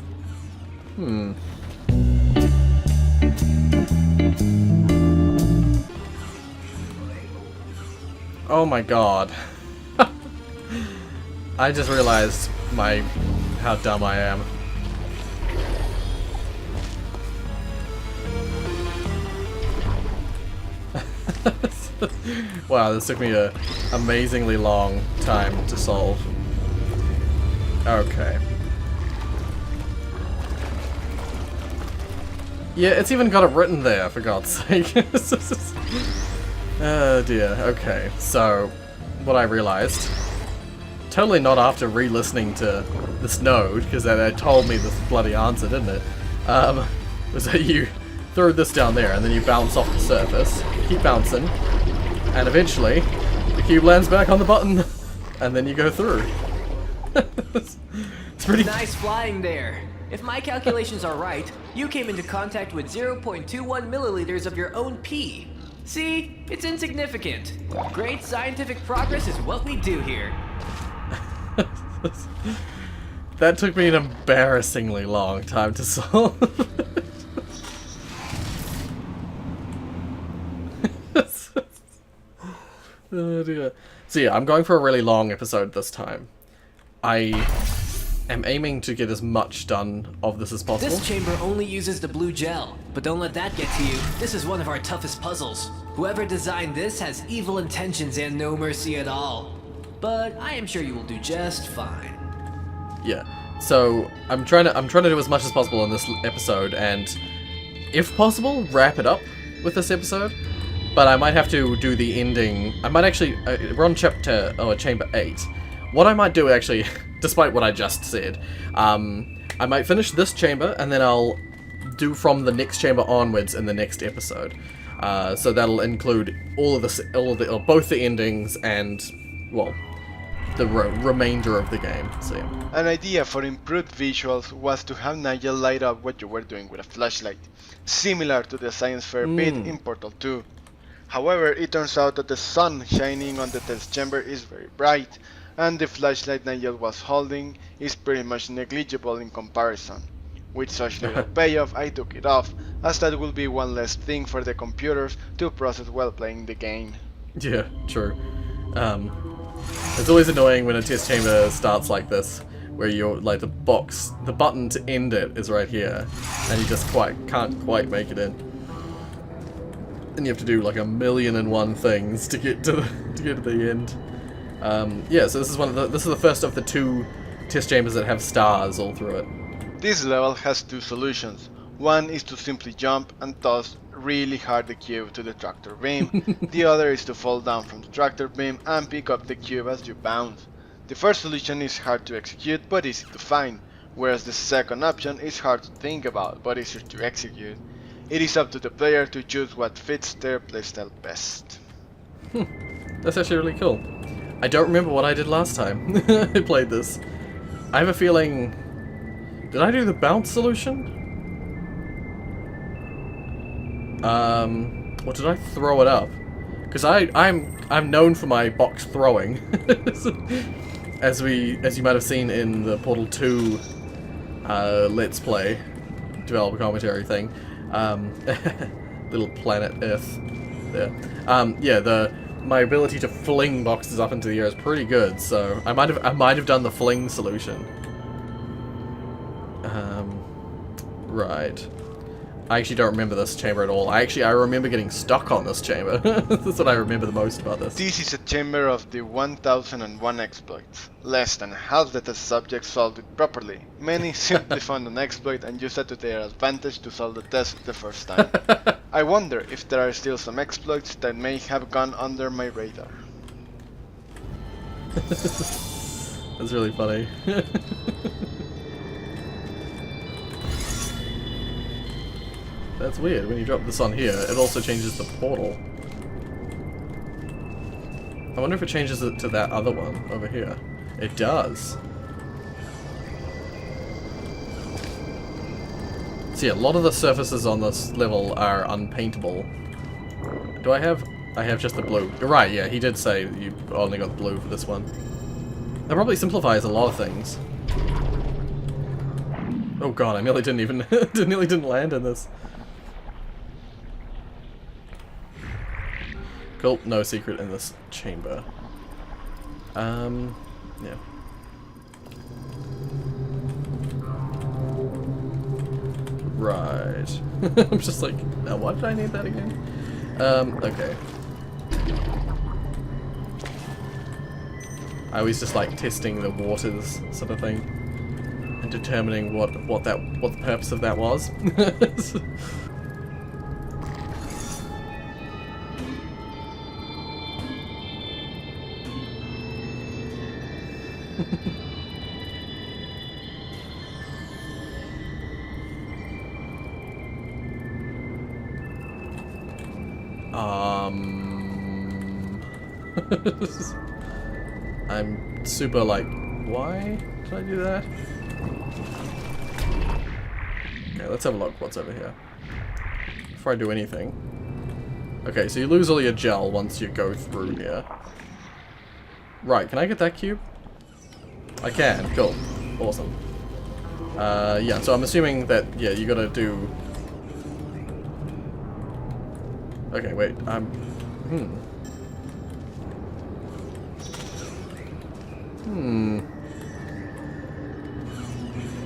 Oh my god. I just realized how dumb I am. Wow, this took me a amazingly long time to solve. Okay. Yeah, it's even got it written there, for God's sake. Oh dear, okay. So, what I realized, totally not after re-listening to this node, because that told me this bloody answer, didn't it? Was that throw this down there, and then you bounce off the surface, keep bouncing, and eventually the cube lands back on the button, and then you go through. It's pretty Nice flying there. If my calculations are right, you came into contact with 0.21 milliliters of your own pee. See? It's insignificant. Great scientific progress is what we do here. That took me an embarrassingly long time to solve. Oh dear. So yeah, I'm going for a really long episode this time. I am aiming to get as much done of this as possible. This chamber only uses the blue gel, but don't let that get to you. This is one of our toughest puzzles. Whoever designed this has evil intentions and no mercy at all. But I am sure you will do just fine. Yeah. So I'm trying to do as much as possible in this episode, and if possible, wrap it up with this episode. But I might have to do the ending. I might actually. We're on chamber 8. What I might do actually, despite what I just said, I might finish this chamber and then I'll do from the next chamber onwards in the next episode. So that'll include both the endings and, well, the remainder of the game. So yeah. An idea for improved visuals was to have Nigel light up what you were doing with a flashlight, similar to the science fair bit in Portal 2. However, it turns out that the sun shining on the test chamber is very bright, and the flashlight Nigel was holding is pretty much negligible in comparison. With such little payoff, I took it off, as that will be one less thing for the computers to process while playing the game. Yeah, true. It's always annoying when a test chamber starts like this, where you're like the button to end it is right here, and you just can't quite make it in. And you have to do like 1,000,001 things to get to the end. Yeah, so this is the first of the 2 test chambers that have stars all through it. This level has 2 solutions. One is to simply jump and toss really hard the cube to the tractor beam. The other is to fall down from the tractor beam and pick up the cube as you bounce. The first solution is hard to execute but easy to find, whereas the second option is hard to think about but easier to execute. It is up to the player to choose what fits their playstyle best. That's actually really cool. I don't remember what I did last time I played this. I have a feeling... Did I do the bounce solution? Or did I throw it up? Because I'm known for my box throwing. as you might have seen in the Portal 2 Let's Play developer commentary thing. Little planet Earth there. Yeah, my ability to fling boxes up into the air is pretty good, so I might have done the fling solution. Right. I actually don't remember this chamber at all. I remember getting stuck on this chamber. That's what I remember the most about this. This is a chamber of the 1001 exploits. Less than half the test subjects solved it properly. Many simply found an exploit and used it to their advantage to solve the test the first time. I wonder if there are still some exploits that may have gone under my radar. That's really funny. That's weird. When you drop this on here, it also changes the portal. I wonder if it changes it to that other one over here. It does. See, a lot of the surfaces on this level are unpaintable. Do I have... I have just the blue. You're right, yeah, he did say you only got the blue for this one. That probably simplifies a lot of things. Oh god, I nearly didn't land in this. Cool, no secret in this chamber. Yeah. Right. I'm just like, now why did I need that again? Okay. I always just like testing the waters sort of thing. And determining what the purpose of that was. I'm super like, why did I do that? Okay, let's have a look what's over here. Before I do anything. Okay, so you lose all your gel once you go through here. Right, can I get that cube? I can, cool. Awesome. Yeah, so I'm assuming that, yeah, you gotta do... Okay, wait,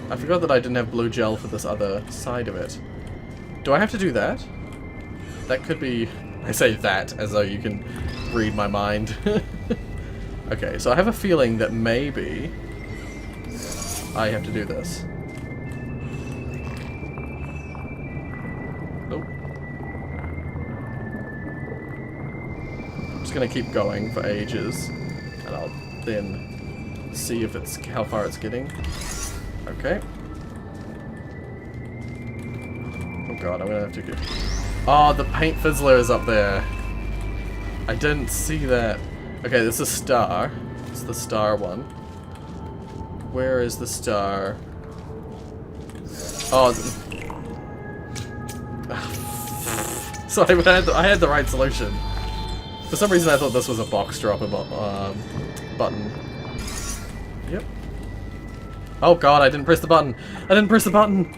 I forgot that I didn't have blue gel for this other side of it. Do I have to do that? That could be... I say that as though you can read my mind. Okay, so I have a feeling that maybe I have to do this. Nope. I'm just gonna keep going for ages, and I'll then see if it's how far it's getting. Okay. Oh god, I'm gonna have to get... Oh, the paint fizzler is up there. I didn't see that. Okay, this is a star. It's the star one. Where is the star? Oh. So I had the right solution. For some reason I thought this was a box dropper button. Yep. Oh god, I didn't press the button. I didn't press the button.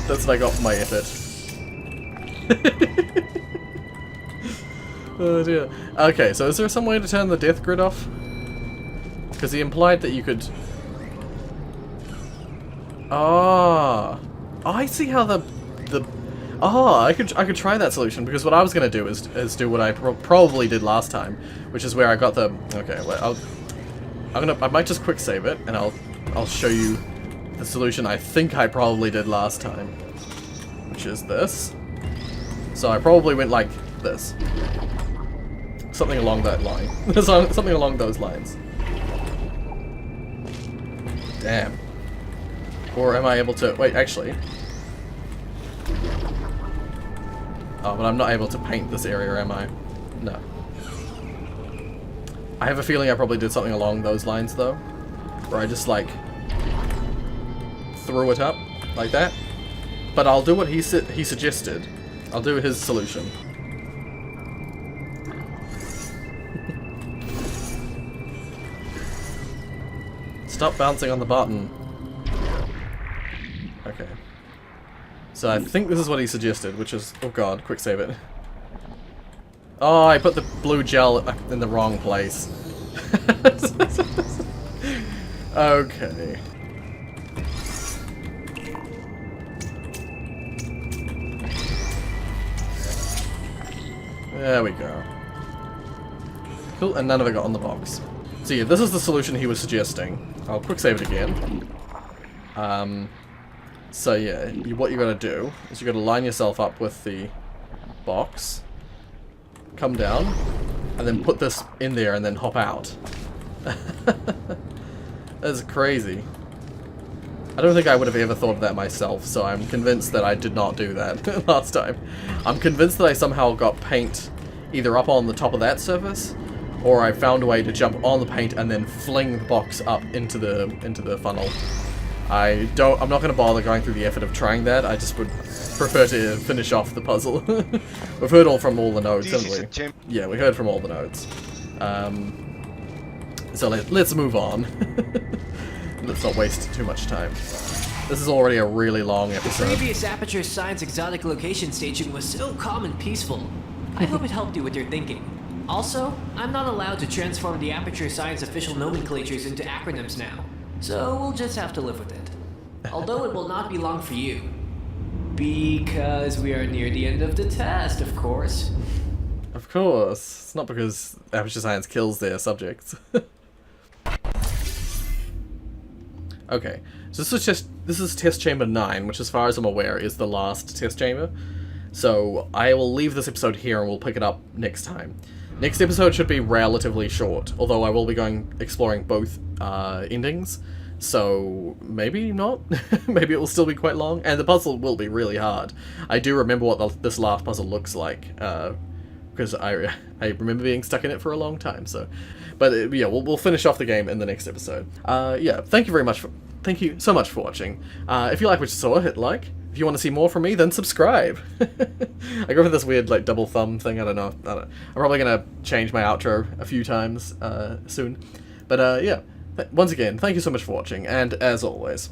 That's what I got for my effort. Oh dear. Okay, so is there some way to turn the death grid off? Because he implied that you could... Oh, I see how the... Oh, I could try that solution, because what I was going to do is do what I probably did last time, which is where I got the... Okay, well, I might just quick save it, and I'll show you the solution I think I probably did last time, which is this. So I probably went like this. Something along that line. Something along those lines. Damn. Or am I able to... Wait, actually. Oh, but I'm not able to paint this area, am I? No. I have a feeling I probably did something along those lines, though. Where I just, like... threw it up. Like that. But I'll do what he suggested. I'll do his solution. Stop bouncing on the button. Okay. So I think this is what he suggested, which is... Oh god, quick save it. Oh, I put the blue gel in the wrong place. Okay. There we go. Cool, and none of it got on the box. So yeah, this is the solution he was suggesting. I'll quick save it again. So yeah, what you gotta do is you gotta line yourself up with the box, come down, and then put this in there and then hop out. That's crazy. I don't think I would have ever thought of that myself, so I'm convinced that I did not do that last time. I'm convinced that I somehow got paint either up on the top of that surface, or I found a way to jump on the paint and then fling the box up into the funnel. I'm not going to bother going through the effort of trying that. I just would prefer to finish off the puzzle. We've heard from all the nodes, haven't we? Yeah, we heard from all the nodes. So let's move on. Let's not waste too much time. This is already a really long episode. The previous Aperture Science exotic location station was so calm and peaceful. I hope it helped you with your thinking. Also, I'm not allowed to transform the Aperture Science official nomenclatures into acronyms now, so we'll just have to live with it. Although it will not be long for you. Because we are near the end of the test, of course. Of course. It's not because Aperture Science kills their subjects. Okay, so this is test chamber 9, which as far as I'm aware is the last test chamber. So I will leave this episode here and we'll pick it up next time. Next episode should be relatively short, although I will be exploring both endings. So maybe not. Maybe it will still be quite long, and the puzzle will be really hard. I do remember what this last puzzle looks like because I remember being stuck in it for a long time. So, but yeah, we'll finish off the game in the next episode. Yeah, thank you so much for watching. If you like what you saw, hit like. If you want to see more from me, then subscribe. I go for this weird like double thumb thing. I don't know. I'm probably gonna change my outro a few times soon. But yeah, once again, thank you so much for watching, and as always,